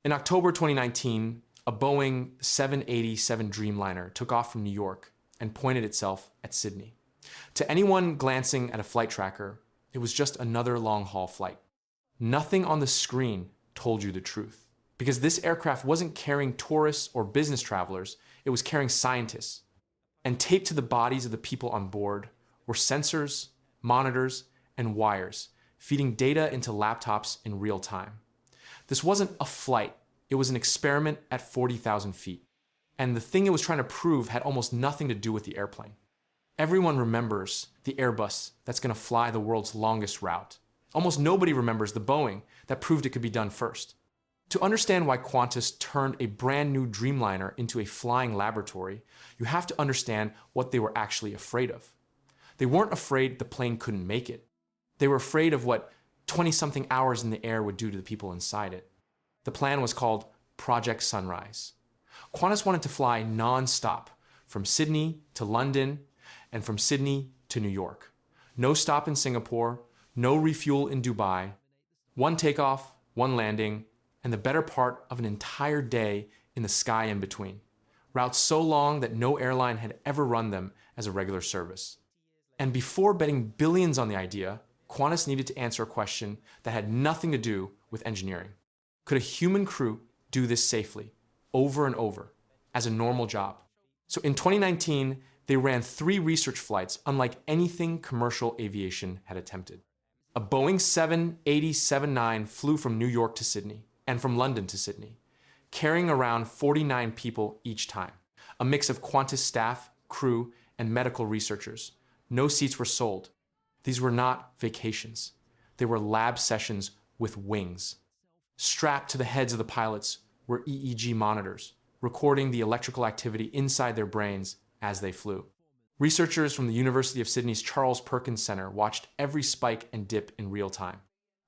In October 2019, a Boeing 787 Dreamliner took off from New York and pointed itself at Sydney. To anyone glancing at a flight tracker, it was just another long-haul flight. Nothing on the screen told you the truth, because this aircraft wasn't carrying tourists or business travelers, it was carrying scientists. And taped to the bodies of the people on board were sensors, monitors, and wires, feeding data into laptops in real time. This wasn't a flight, it was an experiment at 40,000 feet. And the thing it was trying to prove had almost nothing to do with the airplane. Everyone remembers the Airbus that's going to fly the world's longest route. Almost nobody remembers the Boeing that proved it could be done first. To understand why Qantas turned a brand new Dreamliner into a flying laboratory, you have to understand what they were actually afraid of. They weren't afraid the plane couldn't make it. They were afraid of what 20-something hours in the air would do to the people inside it. The plan was called Project Sunrise. Qantas wanted to fly non-stop from Sydney to London and from Sydney to New York. No stop in Singapore, no refuel in Dubai, one takeoff, one landing, and the better part of an entire day in the sky in between. Routes so long that no airline had ever run them as a regular service. And before betting billions on the idea, Qantas needed to answer a question that had nothing to do with engineering. Could a human crew do this safely, over and over, as a normal job? So in 2019, they ran 3 research flights unlike anything commercial aviation had attempted. A Boeing 787-9 flew from New York to Sydney and from London to Sydney, carrying around 49 people each time, a mix of Qantas staff, crew, and medical researchers. No seats were sold. These were not vacations. They were lab sessions with wings. Strapped to the heads of the pilots were EEG monitors, recording the electrical activity inside their brains as they flew. Researchers from the University of Sydney's Charles Perkins Center watched every spike and dip in real time.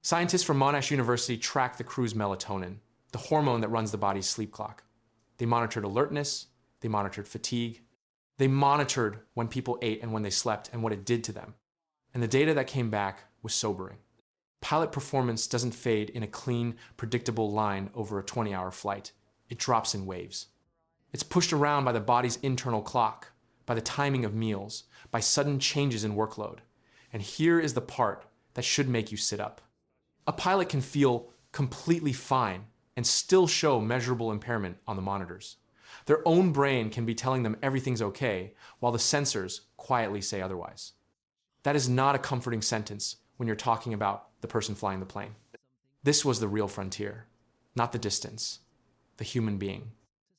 Scientists from Monash University tracked the crew's melatonin, the hormone that runs the body's sleep clock. They monitored alertness, they monitored fatigue, they monitored when people ate and when they slept and what it did to them. And the data that came back was sobering. Pilot performance doesn't fade in a clean, predictable line over a 20-hour flight. It drops in waves. It's pushed around by the body's internal clock, by the timing of meals, by sudden changes in workload. And here is the part that should make you sit up. A pilot can feel completely fine and still show measurable impairment on the monitors. Their own brain can be telling them everything's okay, while the sensors quietly say otherwise. That is not a comforting sentence when you're talking about the person flying the plane. This was the real frontier, not the distance, the human being.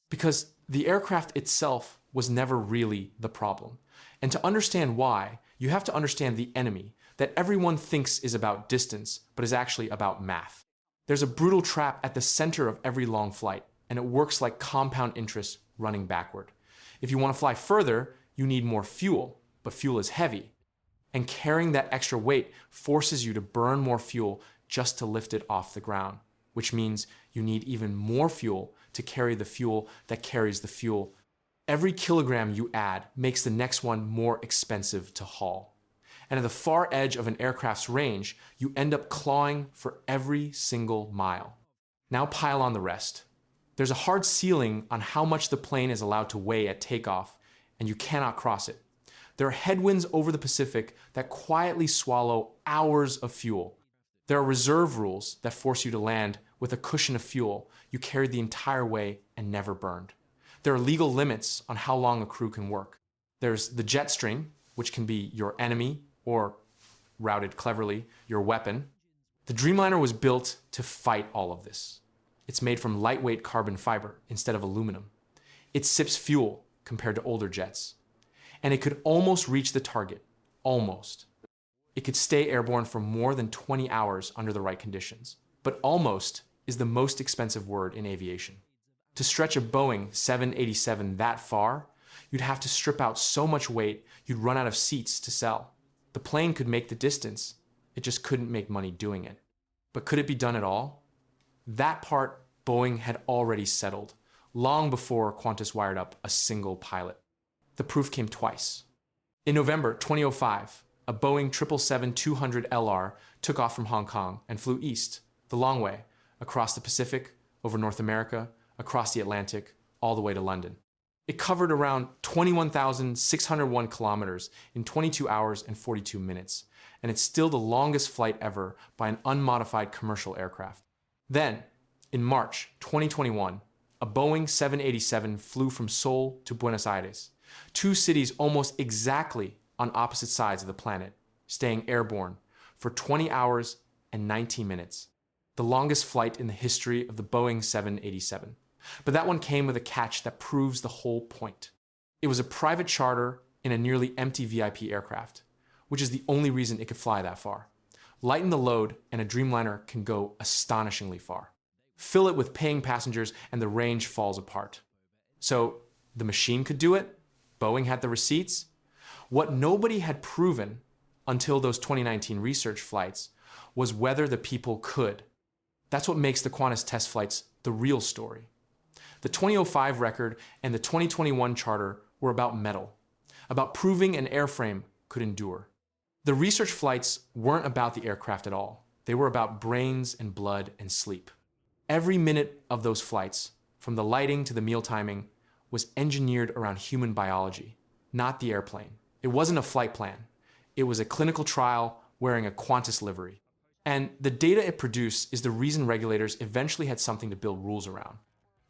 Because the aircraft itself was never really the problem. And to understand why, you have to understand the enemy that everyone thinks is about distance, but is actually about math. There's a brutal trap at the center of every long flight, and it works like compound interest running backward. If you want to fly further, you need more fuel, but fuel is heavy. And carrying that extra weight forces you to burn more fuel just to lift it off the ground, which means you need even more fuel to carry the fuel that carries the fuel. Every kilogram you add makes the next one more expensive to haul. And at the far edge of an aircraft's range, you end up clawing for every single mile. Now pile on the rest. There's a hard ceiling on how much the plane is allowed to weigh at takeoff, and you cannot cross it. There are headwinds over the Pacific that quietly swallow hours of fuel. There are reserve rules that force you to land with a cushion of fuel you carried the entire way and never burned. There are legal limits on how long a crew can work. There's the jet stream, which can be your enemy or, routed cleverly, your weapon. The Dreamliner was built to fight all of this. It's made from lightweight carbon fiber instead of aluminum. It sips fuel compared to older jets. And it could almost reach the target, almost. It could stay airborne for more than 20 hours under the right conditions. But almost is the most expensive word in aviation. To stretch a Boeing 787 that far, you'd have to strip out so much weight you'd run out of seats to sell. The plane could make the distance, it just couldn't make money doing it. But could it be done at all? That part Boeing had already settled, long before Qantas wired up a single pilot. The proof came twice. In November 2005, a Boeing 777-1000ULR took off from Hong Kong and flew east, the long way, across the Pacific, over North America, across the Atlantic, all the way to London. It covered around 21,601 kilometers in 22 hours and 42 minutes, and it's still the longest flight ever by an unmodified commercial aircraft. Then, in March 2021, a Boeing 787 flew from Seoul to Buenos Aires, two cities almost exactly on opposite sides of the planet, staying airborne for 20 hours and 19 minutes, the longest flight in the history of the Boeing 787. But that one came with a catch that proves the whole point. It was a private charter in a nearly empty VIP aircraft, which is the only reason it could fly that far. Lighten the load and a Dreamliner can go astonishingly far. Fill it with paying passengers and the range falls apart. So the machine could do it? Boeing had the receipts? What nobody had proven until those 2019 research flights was whether the people could. That's what makes the Qantas test flights the real story. The 2005 record and the 2021 charter were about metal, about proving an airframe could endure. The research flights weren't about the aircraft at all. They were about brains and blood and sleep. Every minute of those flights, from the lighting to the meal timing, was engineered around human biology, not the airplane. It wasn't a flight plan. It was a clinical trial wearing a Qantas livery. And the data it produced is the reason regulators eventually had something to build rules around.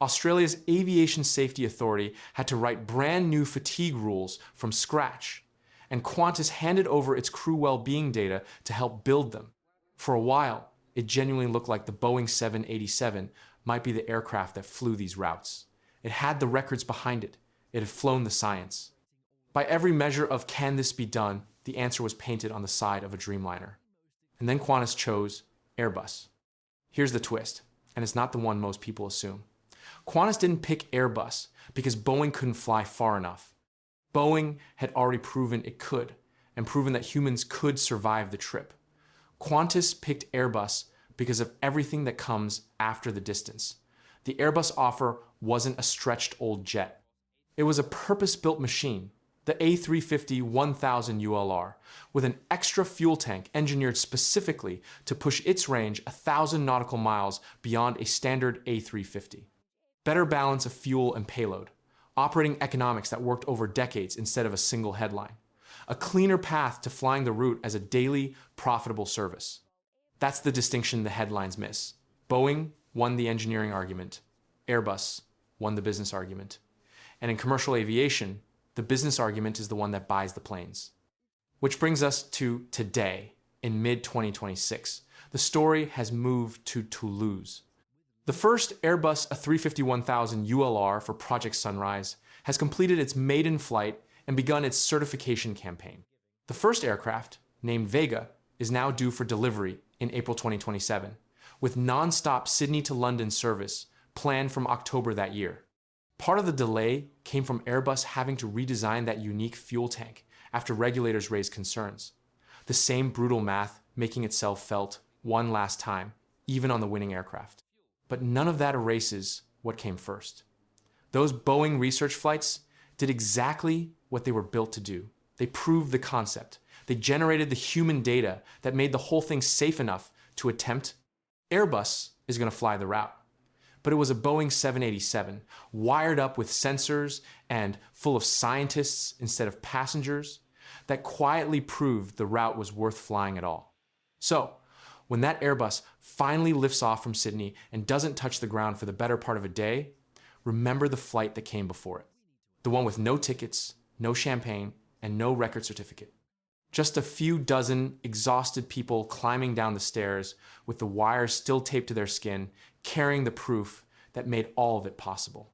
Australia's Aviation Safety Authority had to write brand new fatigue rules from scratch, and Qantas handed over its crew well-being data to help build them. For a while, it genuinely looked like the Boeing 787 might be the aircraft that flew these routes. It had the records behind it. It had flown the science. By every measure of can this be done, the answer was painted on the side of a Dreamliner. And then Qantas chose Airbus. Here's the twist, and it's not the one most people assume. Qantas didn't pick Airbus because Boeing couldn't fly far enough. Boeing had already proven it could, and proven that humans could survive the trip. Qantas picked Airbus because of everything that comes after the distance. The Airbus offer wasn't a stretched old jet. It was a purpose-built machine, the A350-1000ULR, with an extra fuel tank engineered specifically to push its range 1,000 nautical miles beyond a standard A350. Better balance of fuel and payload, operating economics that worked over decades instead of a single headline, a cleaner path to flying the route as a daily, profitable service. That's the distinction the headlines miss. Boeing won the engineering argument. Airbus won the business argument. And in commercial aviation, the business argument is the one that buys the planes. Which brings us to today, in mid-2026. The story has moved to Toulouse. The first Airbus A350-1000ULR for Project Sunrise has completed its maiden flight and begun its certification campaign. The first aircraft, named Vega, is now due for delivery in April 2027, with non-stop Sydney to London service planned from October that year. Part of the delay came from Airbus having to redesign that unique fuel tank after regulators raised concerns. The same brutal math making itself felt one last time, even on the winning aircraft. But none of that erases what came first. Those Boeing research flights did exactly what they were built to do. They proved the concept. They generated the human data that made the whole thing safe enough to attempt. Airbus is going to fly the route. But it was a Boeing 787, wired up with sensors and full of scientists instead of passengers, that quietly proved the route was worth flying at all. So, when that Airbus finally lifts off from Sydney and doesn't touch the ground for the better part of a day, remember the flight that came before it. The one with no tickets, no champagne, and no record certificate. Just a few dozen exhausted people climbing down the stairs with the wires still taped to their skin, carrying the proof that made all of it possible.